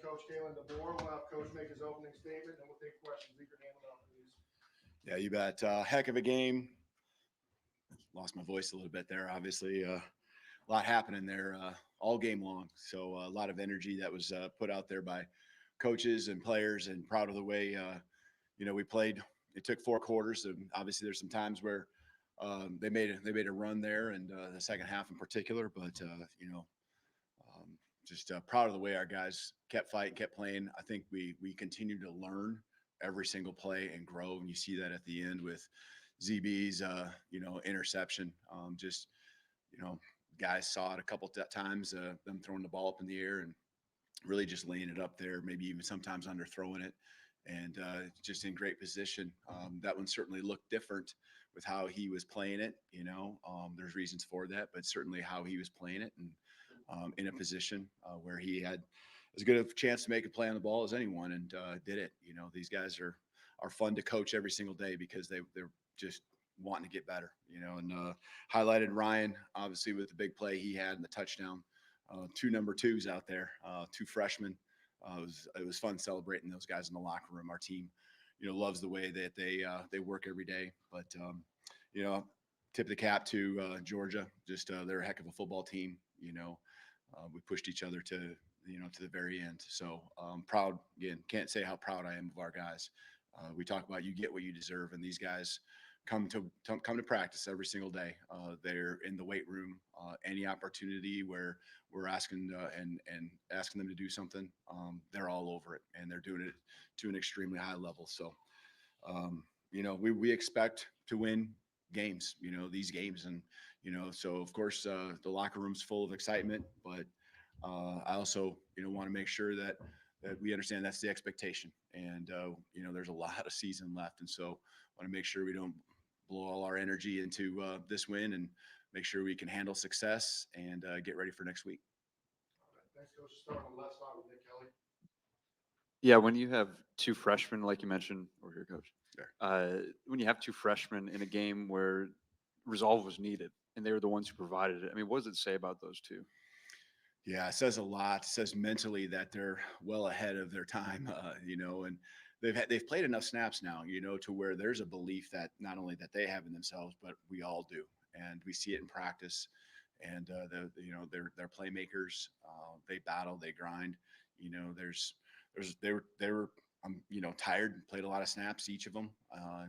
Coach Kalen DeBoer. We'll have Coach make his opening statement, and we'll take questions. Leave your name out, please. Yeah, you bet. Heck of a game. Lost my voice a little bit there. Obviously, a lot happening there all game long. So a lot of energy that was put out there by coaches and players, and proud of the way we played. It took 4 quarters, and obviously there's some times where they made a run there, and the second half in particular. But just proud of the way our guys kept fighting, kept playing. I think we continue to learn every single play and grow, and you see that at the end with ZB's interception. Just you know, guys saw it a couple times, them throwing the ball up in the air and really just laying it up there, maybe even sometimes underthrowing it, and just in great position. That one certainly looked different with how he was playing it. There's reasons for that, but certainly how he was playing it, and in a position where he had as good a chance to make a play on the ball as anyone, and did it. These guys are fun to coach every single day because they're just wanting to get better. And highlighted Ryan obviously with the big play he had in the touchdown. 2 number 2s out there, 2 freshmen. It was fun celebrating those guys in the locker room. Our team, loves the way that they work every day. But tip of the cap to Georgia. Just they're a heck of a football team. We pushed each other to the very end. So proud again. Can't say how proud I am of our guys. We talk about you get what you deserve, and these guys come to practice every single day. They're in the weight room. Any opportunity where we're asking and asking them to do something, they're all over it, and they're doing it to an extremely high level. So, we expect to win games. These games, and so of course the locker room's full of excitement, but I also want to make sure that we understand that's the expectation, and there's a lot of season left, and so want to make sure we don't blow all our energy into this win, and make sure we can handle success and get ready for next week. All right, thanks, Coach. Start on the left side with Nick Kelly. Yeah, when you have 2 freshmen, like you mentioned, over here, Coach, Sure. when you have 2 freshmen in a game where resolve was needed and they were the ones who provided it, I mean, what does it say about those two? Yeah, it says a lot. It says mentally that they're well ahead of their time, and they've played enough snaps now, to where there's a belief that not only that they have in themselves, but we all do, and we see it in practice. And they're playmakers. They battle, they grind. They were tired, played a lot of snaps, each of them. A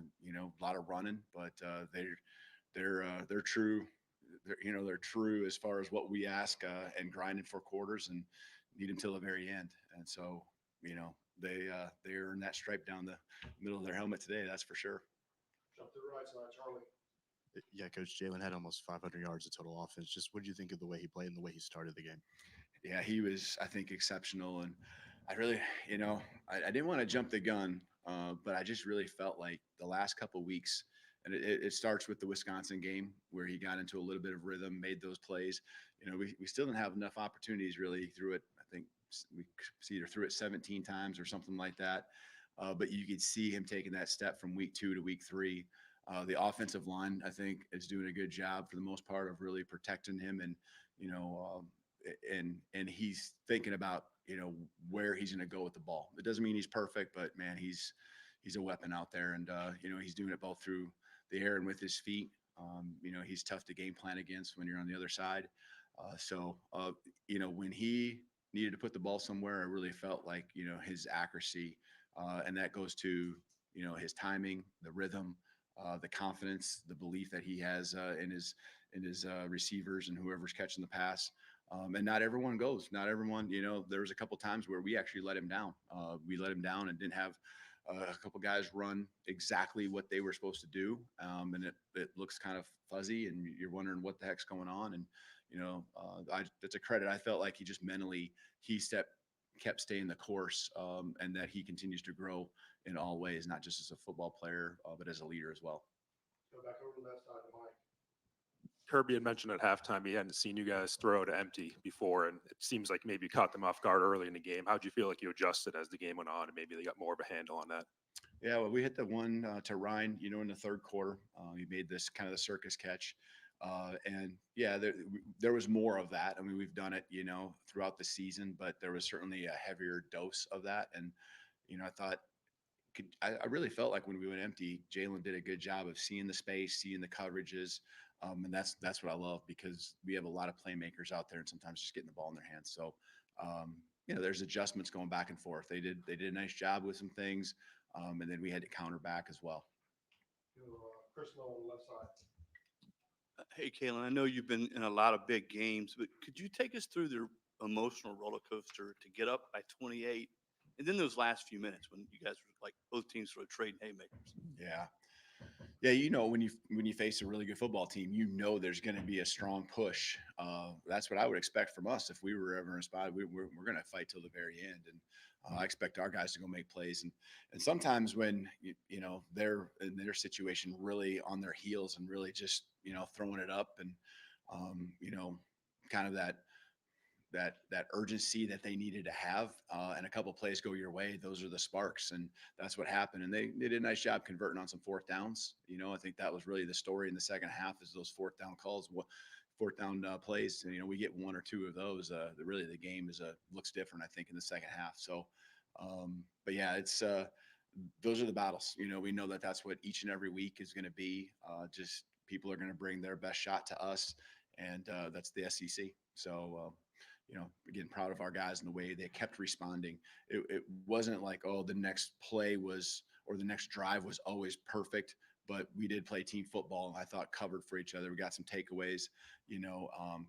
lot of running, but they're true. They're true as far as what we ask, and grinding for quarters and need until the very end. And so, they earn that stripe down the middle of their helmet today. That's for sure. Jump to the right side, Charlie. Yeah, Coach Jalen had almost 500 yards of total offense. Just what do you think of the way he played and the way he started the game? Yeah, he was, I think, exceptional. And I really, I didn't want to jump the gun, but I just really felt like the last couple of weeks, and it starts with the Wisconsin game where he got into a little bit of rhythm, made those plays. We still didn't have enough opportunities really. He threw it, I think we either threw it 17 times or something like that. But you could see him taking that step from week 2 to week 3. The offensive line, I think, is doing a good job for the most part of really protecting him, and and he's thinking about where he's going to go with the ball. It doesn't mean he's perfect, but man, he's a weapon out there, and he's doing it both through the air and with his feet. He's tough to game plan against when you're on the other side. When he needed to put the ball somewhere, I really felt like his accuracy, and that goes to his timing, the rhythm, the confidence, the belief that he has in his receivers and whoever's catching the pass. And not everyone goes. Not everyone. There was a couple times where we actually let him down. We let him down and didn't have a couple guys run exactly what they were supposed to do, and it looks kind of fuzzy, and you're wondering what the heck's going on. And it's a credit. I felt like he just mentally kept staying the course, and that he continues to grow in all ways, not just as a football player, but as a leader as well. Go back over to the left side to Mike. Kirby had mentioned at halftime he hadn't seen you guys throw to empty before, and it seems like maybe you caught them off guard early in the game. How'd you feel like you adjusted as the game went on, and maybe they got more of a handle on that? Yeah, well, we hit the one to Ryan, in the third quarter. He made this kind of the circus catch. And yeah, there was more of that. I mean, we've done it, throughout the season, but there was certainly a heavier dose of that. And, I thought I really felt like when we went empty, Jalen did a good job of seeing the space, seeing the coverages. And that's what I love, because we have a lot of playmakers out there and sometimes just getting the ball in their hands. So, there's adjustments going back and forth. They did a nice job with some things. And then we had to counter back as well. Chris Lowe on the left side. Hey, Kalen, I know you've been in a lot of big games, but could you take us through the emotional roller coaster to get up by 28, and then those last few minutes when you guys were like both teams were trading haymakers? Yeah. When you face a really good football team, there's going to be a strong push. That's what I would expect from us if we were ever in a spot. We're going to fight till the very end, and I expect our guys to go make plays. And sometimes when they're in their situation, really on their heels and really just throwing it up, and kind of that urgency that they needed to have, and a couple of plays go your way, those are the sparks, and that's what happened. And they did a nice job converting on some fourth downs. I think that was really the story in the second half, is those fourth down calls, fourth down plays. And, we get one or two of those. Really the game looks different, I think, in the second half. So, but yeah, it's those are the battles. We know that that's what each and every week is going to be. Just people are going to bring their best shot to us, and that's the SEC. So. Again, proud of our guys and the way they kept responding. It wasn't like, the next play was, or the next drive was always perfect, but we did play team football. I thought covered for each other. We got some takeaways,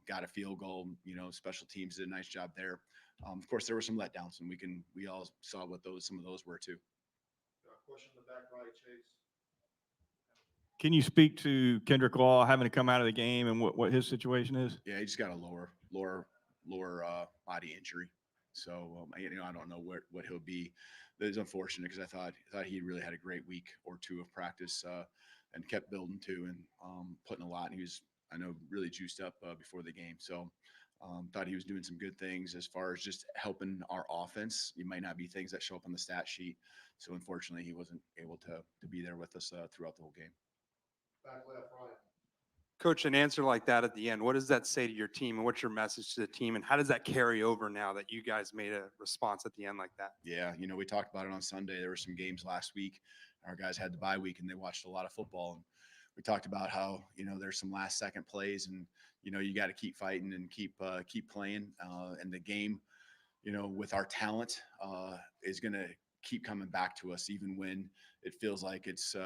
got a field goal, special teams did a nice job there. Of course, there were some letdowns, and we all saw what some of those were too. Question in the back right, Chase. Can you speak to Kendrick Law having to come out of the game and what his situation is? Yeah, he just got a lower body injury. So, I don't know what he'll be. It's unfortunate, because I thought he really had a great week or two of practice, and kept building too, and putting a lot. And he was, I know, really juiced up before the game. So, thought he was doing some good things as far as just helping our offense. It might not be things that show up on the stat sheet. So, unfortunately, he wasn't able to be there with us throughout the whole game. Back left, Ryan. Coach, an answer like that at the end, what does that say to your team, and what's your message to the team, and how does that carry over now that you guys made a response at the end like that? Yeah, we talked about it on Sunday. There were some games last week. Our guys had the bye week, and they watched a lot of football. And we talked about how, there's some last second plays, and, you got to keep fighting and keep playing. And the game, with our talent, is going to keep coming back to us, even when it feels like it's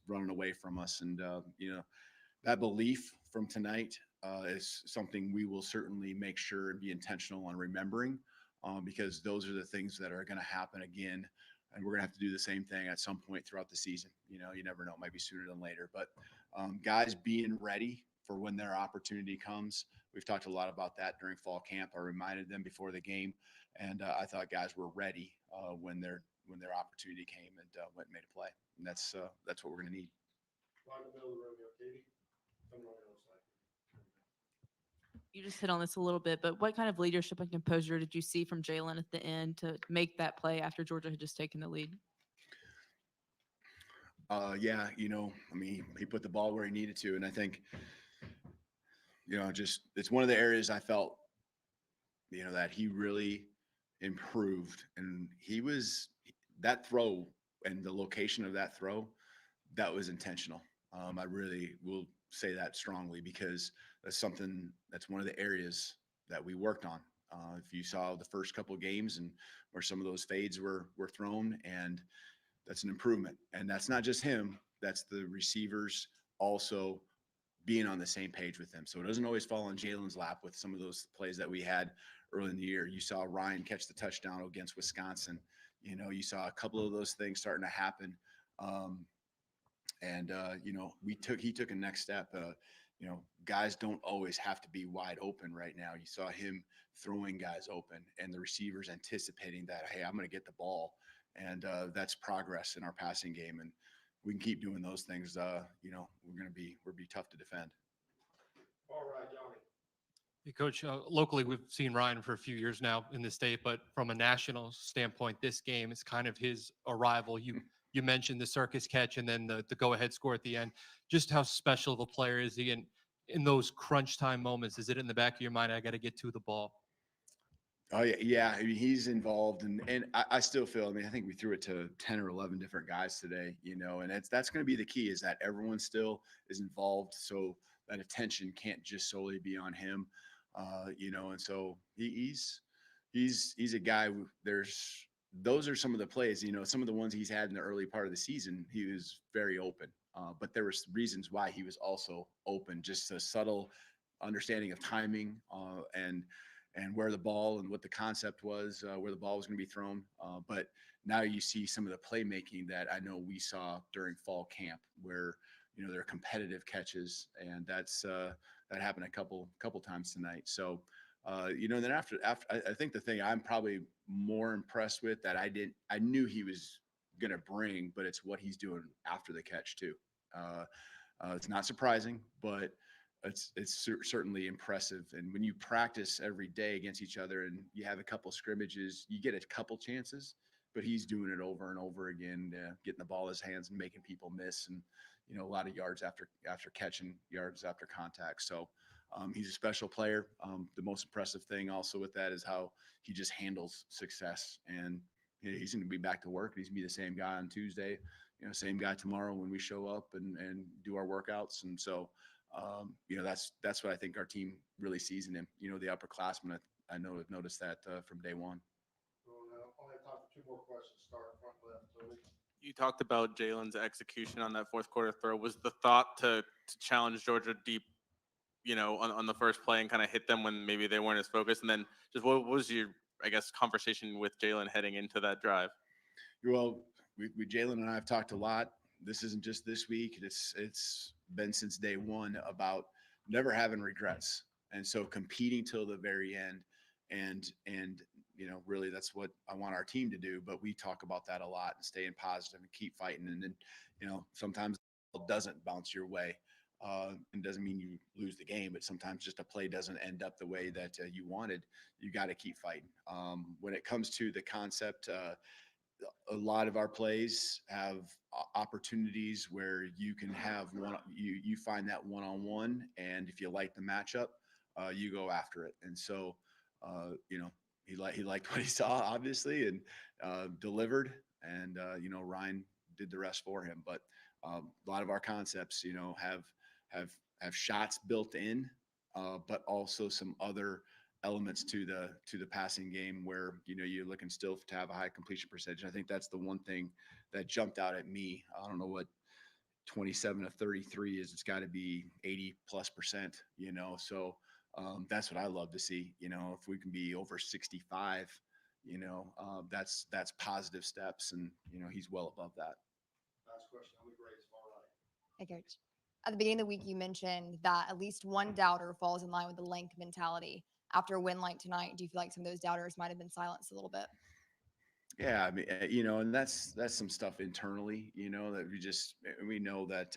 running away from us. And, that belief from tonight is something we will certainly make sure and be intentional on remembering, because those are the things that are going to happen again. And we're going to have to do the same thing at some point throughout the season. You never know, it might be sooner than later. But guys being ready for when their opportunity comes. We've talked a lot about that during fall camp. I reminded them before the game, and I thought guys were ready when their opportunity came, and went and made a play. And that's what we're going to need. Right in the middle of the room, Katie. Come on the other side. You just hit on this a little bit, but what kind of leadership and composure did you see from Jalen at the end to make that play after Georgia had just taken the lead? Yeah, he put the ball where he needed to. And I think, it's one of the areas I felt, that he really improved. And that throw and the location of that throw, that was intentional. I really will say that strongly, because that's one of the areas that we worked on. If you saw the first couple of games and where some of those fades were thrown, and that's an improvement. And that's not just him, that's the receivers also being on the same page with him. So it doesn't always fall on Jalen's lap with some of those plays that we had early in the year. You saw Ryan catch the touchdown against Wisconsin. You saw a couple of those things starting to happen. He took a next step. Guys don't always have to be wide open right now. You saw him throwing guys open, and the receivers anticipating that, hey, I'm going to get the ball. And that's progress in our passing game. And we can keep doing those things. We'll be tough to defend. All right, Johnny. Hey, Coach, locally, we've seen Ryan for a few years now in the state, but from a national standpoint, this game is kind of his arrival. You mentioned the circus catch and then the go-ahead score at the end. Just how special of a player is he? And in those crunch time moments? Is it in the back of your mind, I got to get to the ball? Oh yeah, yeah. I mean, he's involved, and I still feel. I mean, I think we threw it to 10 or 11 different guys today, and that's going to be the key is that everyone still is involved, so that attention can't just solely be on him, And so he's a guy. Those are some of the plays, some of the ones he's had in the early part of the season. He was very open, but there was reasons why he was also open. Just a subtle understanding of timing and where the ball and what the concept was, where the ball was going to be thrown. But now you see some of the playmaking that I know we saw during fall camp, where there are competitive catches, and that happened a couple times tonight. So then after I think the thing I'm probably more impressed with that I knew he was going to bring, but it's what he's doing after the catch too. It's not surprising, but it's certainly impressive. And when you practice every day against each other and you have a couple scrimmages, you get a couple chances, but he's doing it over and over again, getting the ball in his hands and making people miss, and a lot of yards after catching, yards after contact. So he's a special player. The most impressive thing also with that is how he just handles success, and he's going to be back to work. He's going to be the same guy on Tuesday, same guy tomorrow when we show up and do our workouts. And so that's what I think our team really sees in him. The upperclassmen, I know have noticed that from day one. So only have time for two more questions. Start front left. So You talked about Jalen's execution on that fourth quarter throw. Was the thought to challenge Georgia deep, on the first play and kind of hit them when maybe they weren't as focused? And then just what was your, I guess, conversation with Jalen heading into that drive? Well, Jalen and I have talked a lot. This isn't just this week. It's been since day one about never having regrets. And so competing till the very end, and really that's what I want our team to do. But we talk about that a lot and staying positive and keep fighting. And then, sometimes it doesn't bounce your way. It doesn't mean you lose the game, but sometimes just a play doesn't end up the way that you wanted. You got to keep fighting. When it comes to the concept, a lot of our plays have opportunities where you can have you find that one-on-one, and if you like the matchup, you go after it. And so he liked what he saw, obviously, and delivered, and Ryan did the rest for him. But a lot of our concepts have shots built in, but also some other elements to the passing game where you're looking still to have a high completion percentage. I think that's the one thing that jumped out at me. I don't know what 27 to 33 is. It's got to be 80+%. So that's what I love to see. If we can be over 65, that's positive steps, and he's well above that. last question. How many grades far right? Hey, Coach. At the beginning of the week, you mentioned that at least one doubter falls in line with the length mentality. After a win like tonight, do you feel like some of those doubters might have been silenced a little bit? Yeah, I mean, and that's some stuff internally, that we know that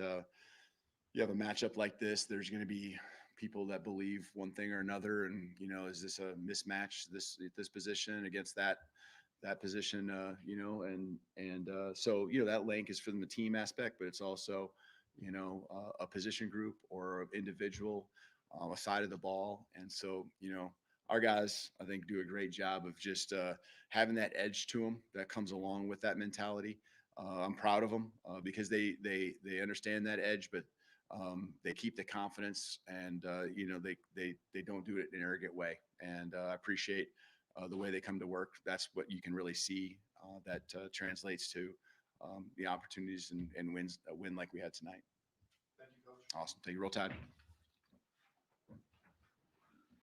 you have a matchup like this, there's going to be people that believe one thing or another, and is this a mismatch, this position against that position, so that link is from the team aspect, but it's also a position group or individual, a side of the ball. And so our guys, I think, do a great job of just having that edge to them that comes along with that mentality. I'm proud of them because they understand that edge, but they keep the confidence, and they don't do it in an arrogant way. And I appreciate the way they come to work. That's what you can really see that translates to the opportunities and wins, a win like we had tonight. Thank you, Coach. Awesome. Thank you. Roll Tide.